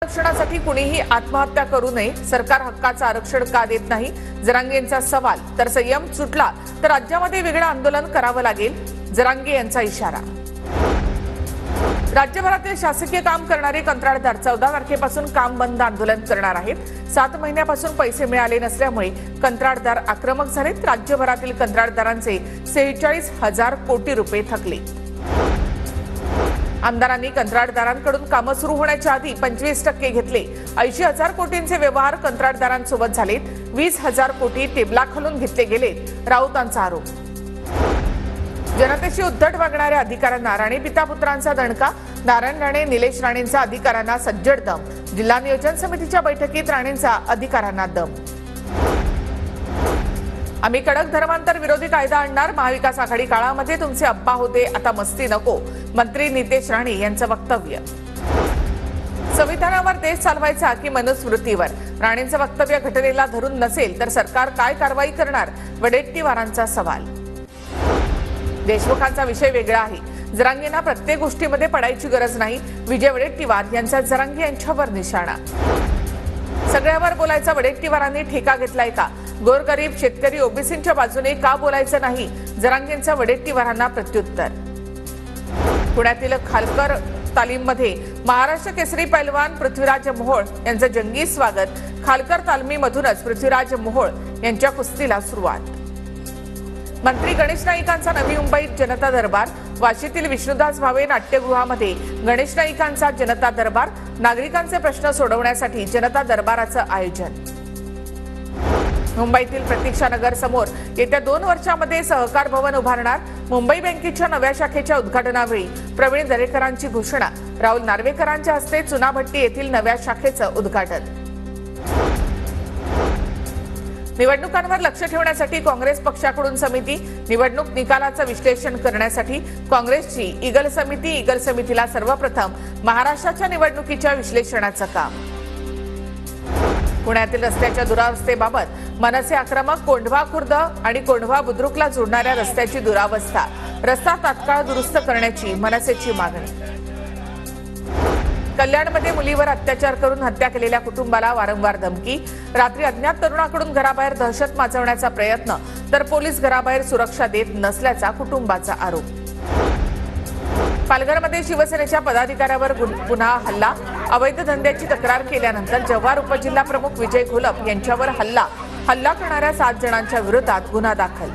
आरक्षणासाठी कुणीही आत्महत्या करू नये, सरकार हक्काचं आरक्षण का देत नाही, जरांगेंचा सवाल। तर संयम सुटला तर राज्यामध्ये वेगळं आंदोलन करावं लागेल, जरांगे यांचा इशारा। राज्यभरातील शासकीय काम करणारे कंत्राटदार 14 तारखेपासून काम बंद आंदोलन करणार आहेत। 7 महिन्यापासून पैसे मिळाले नसल्यामुळे कंत्राटदार आक्रमक झालेत। राज्यभरातील कंत्राटदारांचे 46,000 कोटी रुपये थकले। आमदारांनी कंत्राटदारांकडून कामं सुरू होण्याच्या आधी 25% घेतले। 80,000 कोटींचे व्यवहार कंत्राटदारांसोबत झालेत। 20,000 कोटी टेबलाखालून घेतले गेलेत, राऊतांचा आरोप। जनतेशी उद्धट वागणाऱ्या अधिकाऱ्यांना राणे पिता पुत्रांचा दणका। नारायण राणे, निलेश राणेंचा अधिकाऱ्यांना सज्जड दम। जिल्हा नियोजन समितीच्या बैठकीत राणेंचा अधिकाऱ्यांना दम। आम्ही कडक धर्मांतर विरोधी कायदा आणणार, महाविकास आघाडी काळामध्ये तुमचे अप्पा होते, आता मस्ती नको, मंत्री नितेश राणे यांचं वक्तव्य। संविधानावर देश चालवायचा की मनुस्मृतीवर, राणेंचं वक्तव्य घटनेला धरून नसेल तर सरकार काय कारवाई करणार, वडेट्टीवारांचा सवाल। देशमुखांचा विषय वेगळा आहे, जरांगेंना प्रत्येक गोष्टीमध्ये पडायची गरज नाही, विजय वडेट्टीवार यांचा जरांगे यांच्यावर निशाणा। सगळ्यावर बोलायचा वडेट्टीवारांनी ठेका घेतलाय का, गोरगरीब शेतकरी ओबीसींच्या बाजूने का बोलायचं नाही, जरांगेंचं वडेट्टीवारांना प्रत्युत्तर। पुण्यातील खालकर तालीममध्ये महाराष्ट्र केसरी पैलवान पृथ्वीराज मोहोळ यांचं जंगी स्वागत। खालकर तालमीमधूनच पृथ्वीराज मोहोळ यांच्या कुस्तीला सुरुवात। मंत्री गणेश नाईकांचा नवी मुंबईत जनता दरबार। वाशीतील विष्णुदास भावे नाट्यगृहामध्ये गणेश नाईकांचा जनता दरबार। नागरिकांचे प्रश्न सोडवण्यासाठी जनता दरबाराचं आयोजन। मुंबईतील प्रतीक्षानगर समोर येत्या 2 वर्षांमध्ये सहकार भवन उभारणार। मुंबई बँकेच्या नव्या शाखेच्या उद्घाटनावेळी प्रवीण दरेकरांची घोषणा। राहुल नार्वेकरांच्या हस्ते चुनाभट्टी येथील नव्या शाखेचं उद्घाटन। निवडणुकांवर लक्ष ठेवण्यासाठी काँग्रेस पक्षाकडून समिती। निवडणूक निकालाचं विश्लेषण करण्यासाठी काँग्रेसची ईगल समिती। ईगल समितीला सर्वप्रथम महाराष्ट्राच्या निवडणुकीच्या विश्लेषणाचं काम। पुण्यातील रस्त्याच्या दुरावस्थेबाबत मनसे आक्रमक। कोंढवा खुर्द आणि कोंढवा बुद्रुकला जोडणाऱ्या रस्त्याची दुरावस्था, रस्ता तात्काळ दुरुस्त करण्याची मनसेची मागणी। कल्याणमध्ये मुलीवर अत्याचार करून हत्या केलेल्या कुटुंबाला वारंवार धमकी। रात्री अज्ञात तरुणाकडून घराबाहेर दहशत माजवण्याचा प्रयत्न, तर पोलीस घराबाहेर सुरक्षा देत नसल्याचा कुटुंबाचा आरोप। पालघरमध्ये शिवसेनेच्या पदाधिकाऱ्यावर पुन्हा हल्ला। अवैध धंद्याची तक्रार केल्यानंतर जव्हार उपजिल्हा प्रमुख विजय घोलप यांच्यावर हल्ला करणाऱ्या 7 जणांच्या विरोधात गुन्हा दाखल।